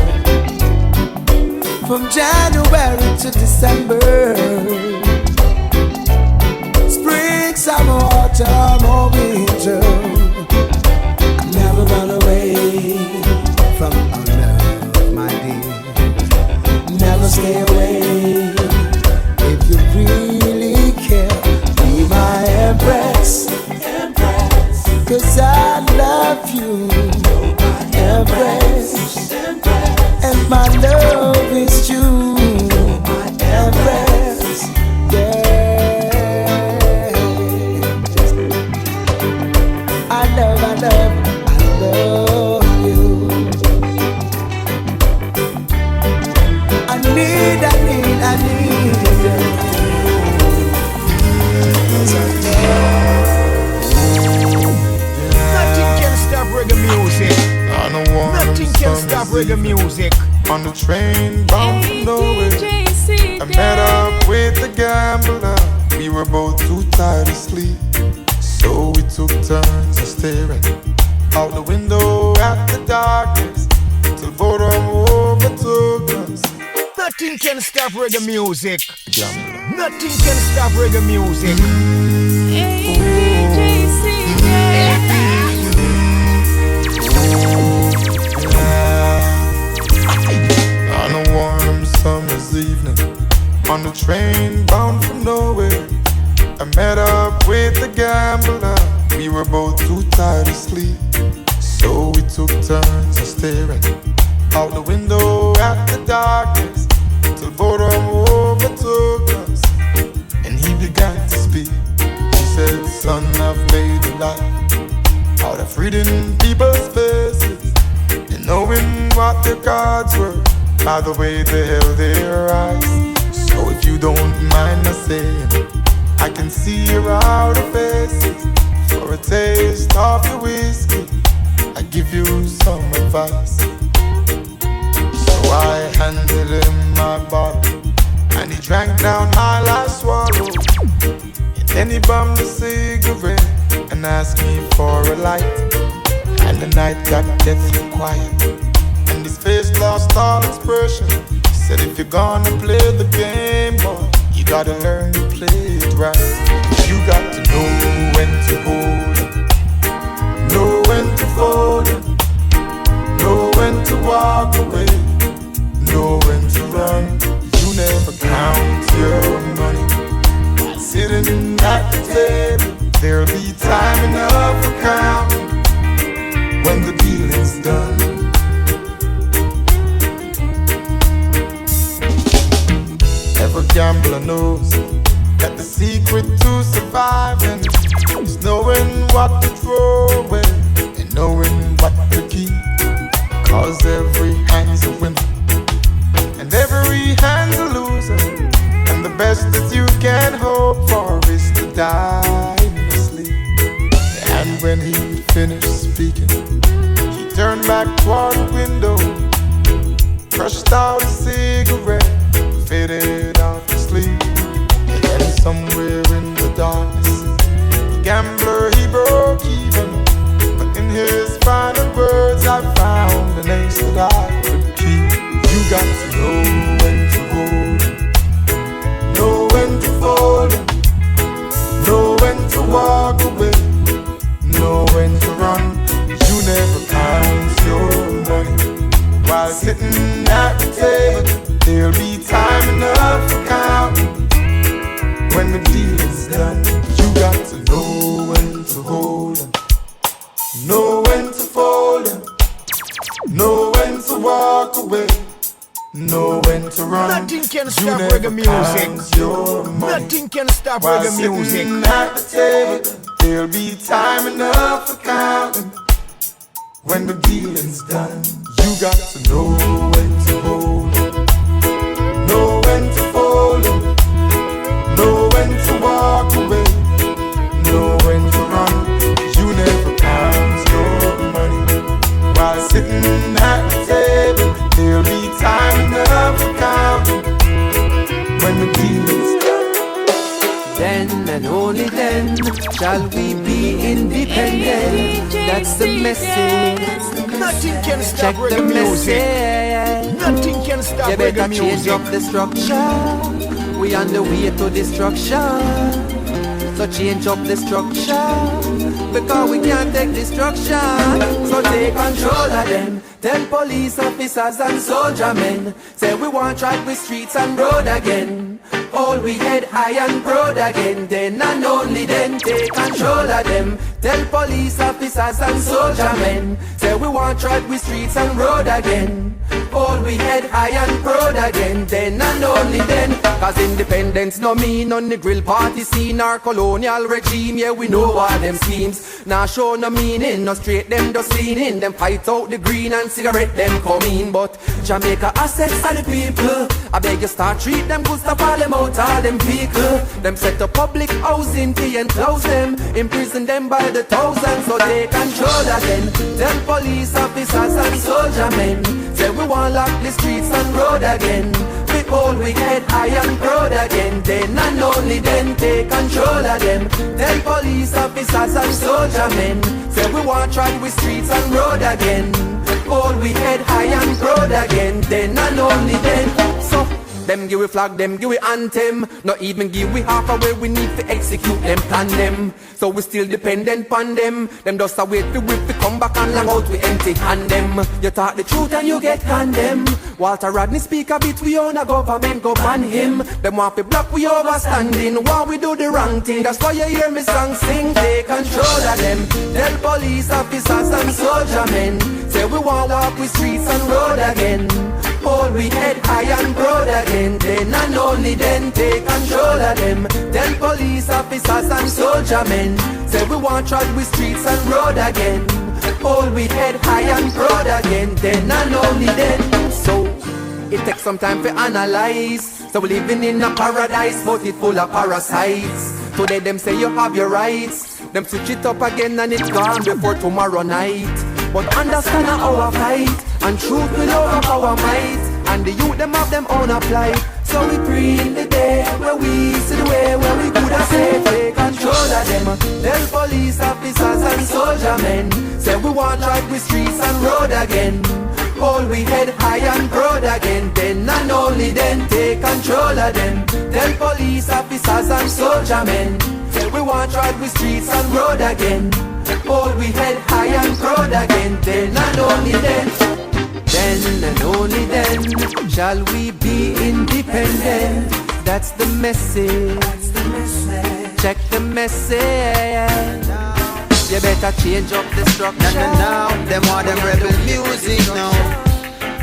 S5: From January to December, spring, summer, autumn, or winter, I never run away from our love, my dear. Never stay away. If you really care, be my empress, 'cause I love you, empress, and my love is true, empress, yeah. I love you. I need you.
S1: Nothing can stop reggae music. Nothing can stop reggae music.
S11: On the train bound for nowhere, I met up with a gambler. We were both too tired to sleep, so we took turns of staring out the window at the darkness till boredom overtook us.
S1: Nothing can stop reggae music. Nothing can stop reggae music.
S11: On a warm summer's evening, on the train bound for nowhere, I met up with a gambler. We were both too tired to sleep, so we took turns of staring out the window at the darkness, till boredom overtook us, and he began to speak. He said, son, I've made a life out of reading people's faces and knowing what their cards were by the way they held their eyes. So if you don't mind me saying, I can see your outer faces. For a taste of your whiskey, I give you some advice. So I handed him my bottle, and he drank down my last swallow. And then he bummed a cigarette and asked me for a light. And the night got deathly quiet, and his face lost all expression. He said, if you're gonna play the game, boy, you gotta learn to play it right. You got to know when to hold it, know when to fold it, know when to walk away, know when to run. You never count your money sitting at the table. There'll be time enough for counting when the dealing's done. Every gambler knows that the secret to surviving is knowing what to throw away and knowing what to keep. Cause every hand's a winner and every hand's a loser, and the best that you can hope for is to die in your sleep. And when he finished speaking, he turned back toward the window, crushed out a cigarette, faded off to sleep. And then somewhere in the darkness, the gambler, he broke even. But in his final words, I found an ace that I could keep. You got to know when to hold it, know when to fold it, know when to walk away, know when to run. You never count your money while sitting at the table. There'll be time enough for counting when the deal is done. You got to know when to hold 'em, know when to fold 'em, know when to walk away, know when to run.
S1: Nothing can stop reggae music. Nothing can stop reggae music.
S11: At the table, there'll be time enough for counting when the dealing's done. You got to know when to hold 'em, know when to fold 'em, know when to walk away, know when to run. You never count your money while sitting at the table. There'll be time enough for counting when the deal is done.
S3: Then and only then shall we be independent. That's the message.
S1: Nothing can stop
S3: Check the
S1: reggae music.
S3: message.
S1: Nothing can stop
S3: You
S1: reggae
S3: better change
S1: music.
S3: up the structure. We on the way to destruction. So change up the structure, because we can't take destruction. So take control of them. Tell police officers and soldier men, say we want track with streets and road again. Hold we head high and proud again. Then and only then take control of them. Tell police officers and soldier men, say we want track with streets and road again. Hold we head high and proud again. Then and only then. Cause independence no mean on the grill party scene or colonial regime. Yeah, we know all them schemes. Now show no meaning, no straight them just leaning. Them fight out the green and cigarette them come in. But Jamaica assets of the people, I beg you start treat them good, stop all them out all them vehicle. Them set up public housing fee and close them, imprison them by the thousands. So they control again. Tell police officers and soldier men, say we want lock the streets and road again. We hold we head high and proud again. Then and only then take control of them. Tell police officers and soldier men, say we want try with streets and road again. Hold we head high and proud again. Then and only then. So
S8: Them give we flag, them give we anthem. Not even give we half a way we need to execute them, plan them. So we still dependent on them. Them just a wait to whip to come back and long out we empty hand them. You talk the truth and you get condemned. Walter Rodney speak a bit, we own a government, go ban him. Them want to block we overstanding while we do the wrong thing. That's why you hear me song sing, take control of them. Tell police officers and soldier men, say we won't walk with streets and road again. Hold we head high and broad again. Then and only then take control of them. Tell police officers and soldier men, say we won't trod with streets and road again. Hold we head high and broad again. Then and only then. So it takes some time to analyze. So we living in a paradise, but it full of parasites. Today them say you have your rights. Them switch it up again and it's gone before tomorrow night. But understand our fight, and truth will overpower might. And the youth them have them own apply. So we pray in the day where we see the way where we could have said take control of them. Tell police officers and soldier men, say we want drive with streets and road again. Hold we head high and broad again. Then and only then take control of them. Tell police officers and soldier men, say we want drive with streets and road again. Hold we head high and broad again. Then and only then. Then and only then shall we be independent. That's the message. Check the message. You better change up the structure.
S3: Now, them want them rebel music now.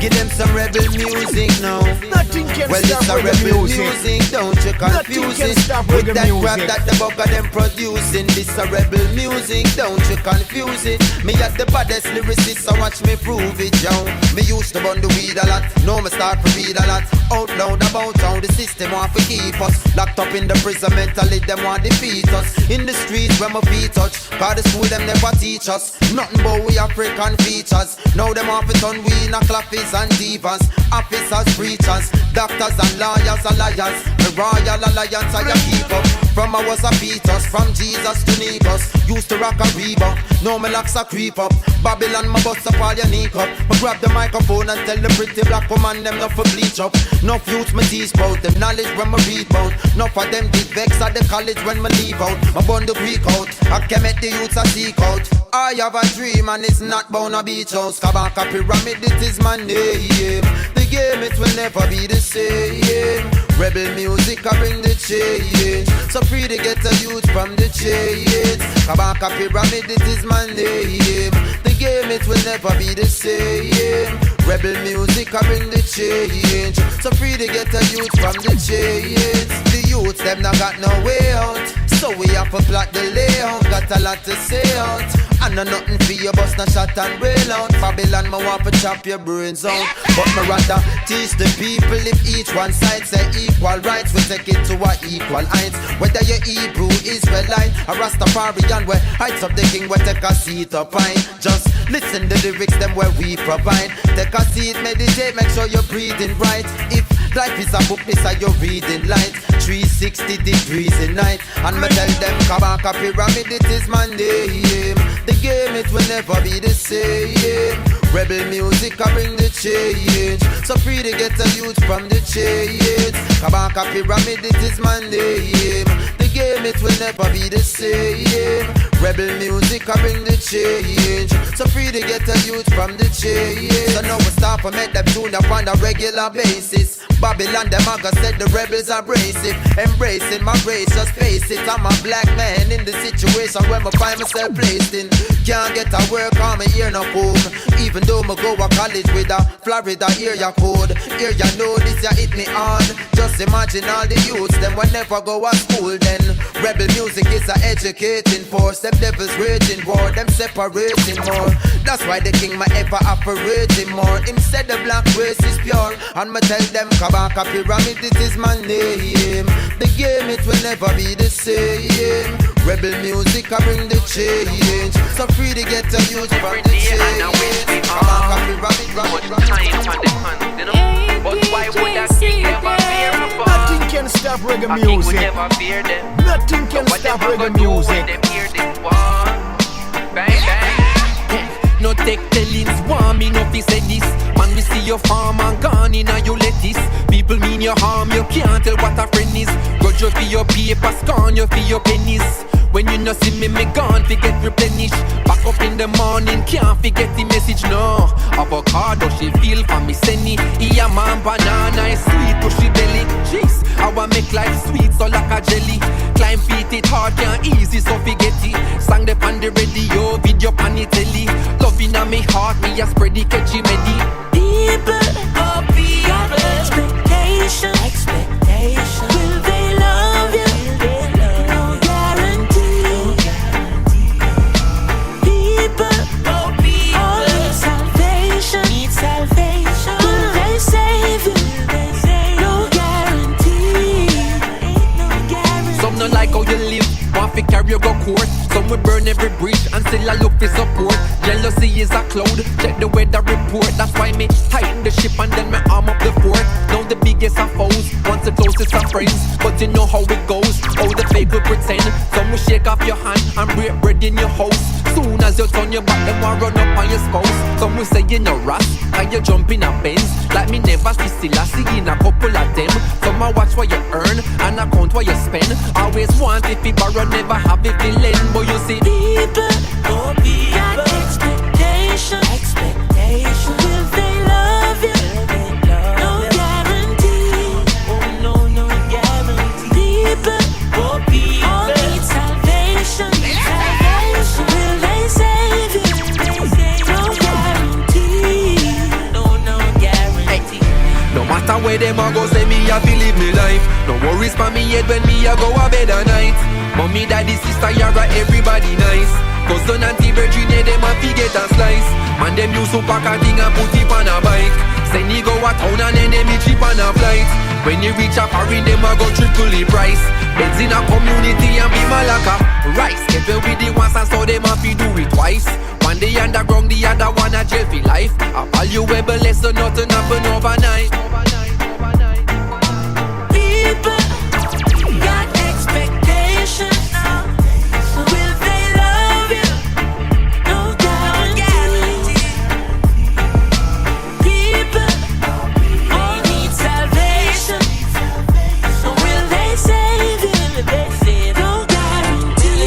S3: Give them some rebel music now.
S1: Nothing can
S3: well,
S1: stop
S3: it's a rebel music. Don't you confuse it with that crap that the bugger them producing. This a rebel music. Don't you confuse it. Me at the baddest lyricist, so watch me prove it, yo. Me used to burn the weed a lot. Now me start to read a lot. Out loud about how the system want to keep us locked up in the prison mentally. Them want defeat us in the streets when my feet touch. Cause the school them never teach us nothing but we African features. Now them want to turn we in a clappies and divas, officers, preachers, doctors and lawyers and liars. The Royal Alliance I keep up. From I was a fetus, from Jesus to Nikos. Used to rock a Reebok, now my locks a creep up. Babylon my bust up all your knee up. I grab the microphone and tell the pretty black woman them not for bleach up. Enough youths me teach about them knowledge when me read about. Enough of them did vex at the college when me leave out. My bun the Greek out, I came at the youths a seek out. I have a dream and it's not bound a beach house. Kabaka pyramid, it is my name. The game it will never be the same. Rebel music I bring the change. So free to get a youth from the chains. Kabaka pyramid, it is my name. The game it will never be the same. Rebel music I bring the change. So free to get a youth from the chains. The youths them not got no way out. So we have to plot the layout. Got a lot to say out. And no nothing for your bust, no shot and rail out. Babylon, me want to chop your brains out. But me rather teach the people if each one side say equal rights. We take it to our equal heights. Whether you're Hebrew, Israelite, or Rastafarian, where heights of the king, we take a seat up high. Just listen to the lyrics, them where we provide. Take a seat, meditate, make sure you're breathing right. If life is a book, this are your reading light. 360 degrees in night. And me tell them, Kabaka pyramid, it is my name. The game, it will never be the same. Rebel music, I bring the change. So free to get a youth from the chains. Kabaka pyramid, it is my name. The game, it will never be the same. Rebel music, I bring the change. So free to get a youth from the chains. So now we start to make them tune up on a regular basis. Babylon, them aga said the rebels are abrasive. Embracing my race, just face it. I'm a black man in the situation where I find myself placed in. Can't get a work on me here no home. Even though me go to college with a Florida area code. Here you know this ya hit me hard. Just imagine all the youths, them will never go to school then. Rebel music is a educating force. Them devils raging war, them separating more. That's why the king might ever operating more. Him said the black race is pure. And me tell them Kabaka pyramid, it is my name. The game, it will never be the same. Rebel music, I bring the change. So free to get a youth from the change. Kabaka pyramid,
S9: but why would that king never fear a fall?
S1: Nothing can stop reggae music.
S9: Never fear them.
S1: Nothing can stop reggae music.
S9: Them hear this one. Bang bang.
S8: No take tellings, want me no fi say this. Man we see your farm and gone in and you lettuce. People me mean you harm, you can't tell what a friend is. Grudge you for your paper, scorn you for your pennies. When you no see me gone, forget replenish. Back up in the morning, can't forget the message, no. Avocado, she feel for me, senny. Yeah, man, banana is sweet, pushy belly. Jeez, I want make life sweet, so like a jelly. Climb feet, it hard, can't easy, so forget it. Sang the pan the radio, video pan the telly. Loving on me heart, me a spread the catchy medi.
S2: People, oh people, expectation. Will they love you? No guarantee. People, oh people, all need salvation. Will they save you? No guarantee.
S8: Some don't like how you live, want to carry you go court. Some will burn every bridge and still I look for support. Jealousy is a cloud, check the weather report. That's why me tighten the ship and then me arm up the fort. Now the biggest of foes, once the closest of friends. But you know how it goes, how the fake will pretend. Some will shake off your hand and break bread in your house. Soon as you turn your back, them will run up on your spouse. Some will say you no ras, and you jump in a Benz. Like me never see still I see in a couple of them. Some will watch what you earn and account what you spend. Always want if you borrow, never have if you lend. But you see
S2: people, oh people, got expectation. Will they love you? No guarantee. Oh no guarantee. People, oh people, all need salvation. Will they save you? No guarantee. No guarantee.
S8: no matter where them a go, say me a fi live me life. No worries for me head when me a go a bed at night. Mommy, daddy, sister, yara, everybody nice. Cousin, auntie, virgin, them a fi get a slice. Man, them use to pack a thing and put it on a bike. Send you go a town and then them cheap on a flight. When you reach a foreign, them a go triple the price. Beds in a community and be malaka. Rice, get well with the ones and so them a fi do it twice. One day underground, the other one a jail for life. A valuable lesson, nothing happen overnight.
S2: People got expectations. Will they love you? No guarantee. People all need salvation. Will they save you? No guarantee.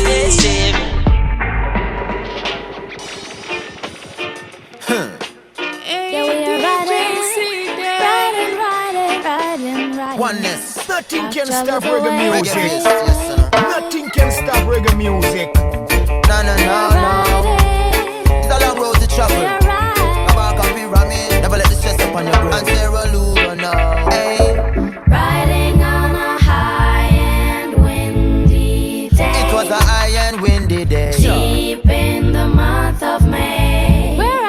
S1: Oneness. Nothing can stop reggae music. Nothing can stop reggae music.
S3: No. It's a long road to travel. Kabaka be ramming. Never let the stress up on your brain. And Sarah Lou now. Hey.
S12: Riding on a high and windy day.
S3: It was a high and windy day.
S12: Deep in the month of May. We're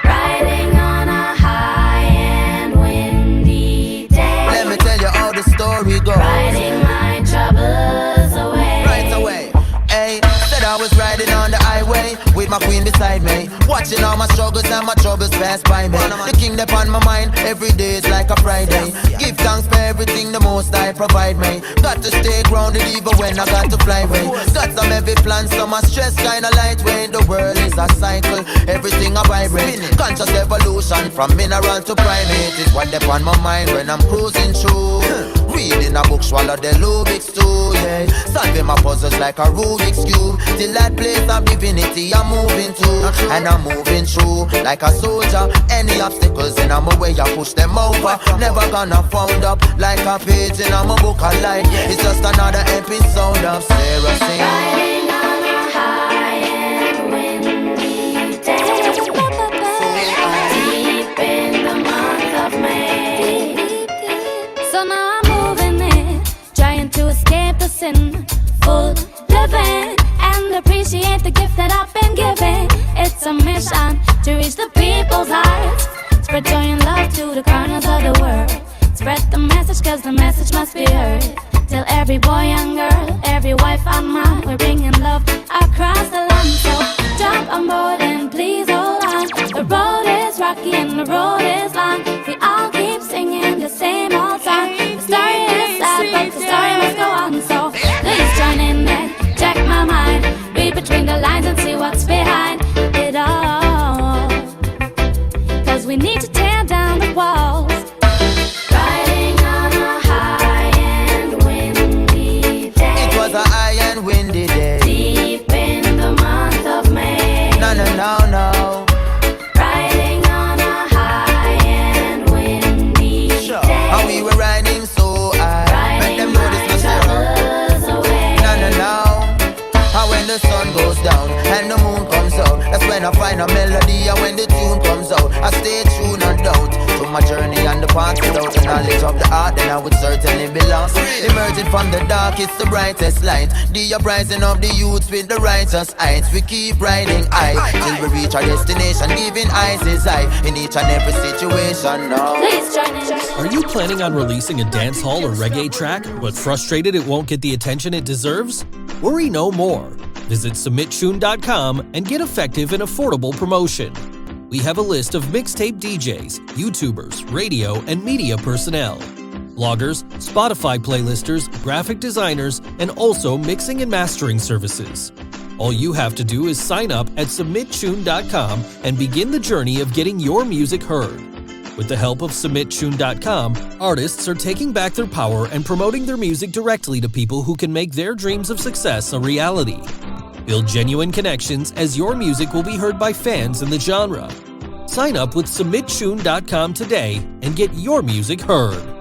S12: riding on a high and windy day.
S3: Let me tell you how the story goes.
S12: Riding my troubles away.
S3: Right away. Hey, said I was riding on the highway with my queen beside me, watching all my struggles and my troubles pass by me. The king upon my mind, every day is like a Friday. Give thanks for everything the most I provide me. Got to stay grounded even when I got to fly away. Got some heavy plans, so my stress kinda lightweight. The world is a cycle, everything I vibrate. Conscious evolution from mineral to primate is what they on my mind when I'm cruising through. Reading a book, swallow the Rubik's too, yeah. Solving my puzzles like a Rubik's cube. Till that place of divinity I'm moving to. And I'm moving through like a soldier. Any obstacles in my way I push them over. Never gonna found up like a page in my book of life. It's just another episode of Sarah Singh.
S12: Riding on a high and windy day. Deep in the month of May. So now I'm moving in, trying to escape the sin. Full living and appreciate the gift that I've been given. It's a mission to reach the people's hearts. Spread joy and love to the corners of the world. Spread the message cause the message must be heard. Tell every boy and girl, every wife and man, we're bringing love across the land. So jump on board and please hold on. The road is rocky and the road is long. We all keep singing the same old song. The story is sad but the story must go on. So please join in and check my mind. Read between the lines and see what's behind it all. Cause we need to tear down the walls. Right.
S3: in a melody, and when the tune comes out, I stay true, no doubt. To my journey and the path, without the knowledge of the art, then I would certainly be lost. Emerging from the dark, it's the brightest light. The uprising of the youths with the righteous heights. We keep riding high till we reach our destination, giving eyes is eye in each and every situation now.
S13: Are you planning on releasing a dancehall or reggae track, but frustrated it won't get the attention it deserves? Worry no more. Visit submitchoon.com and get effective and affordable promotion. We have a list of mixtape DJs, YouTubers, radio, and media personnel, bloggers, Spotify playlisters, graphic designers, and also mixing and mastering services. All you have to do is sign up at submitchoon.com and begin the journey of getting your music heard. With the help of submitchoon.com, artists are taking back their power and promoting their music directly to people who can make their dreams of success a reality. Build genuine connections as your music will be heard by fans in the genre. Sign up with submitchoon.com today and get your music heard.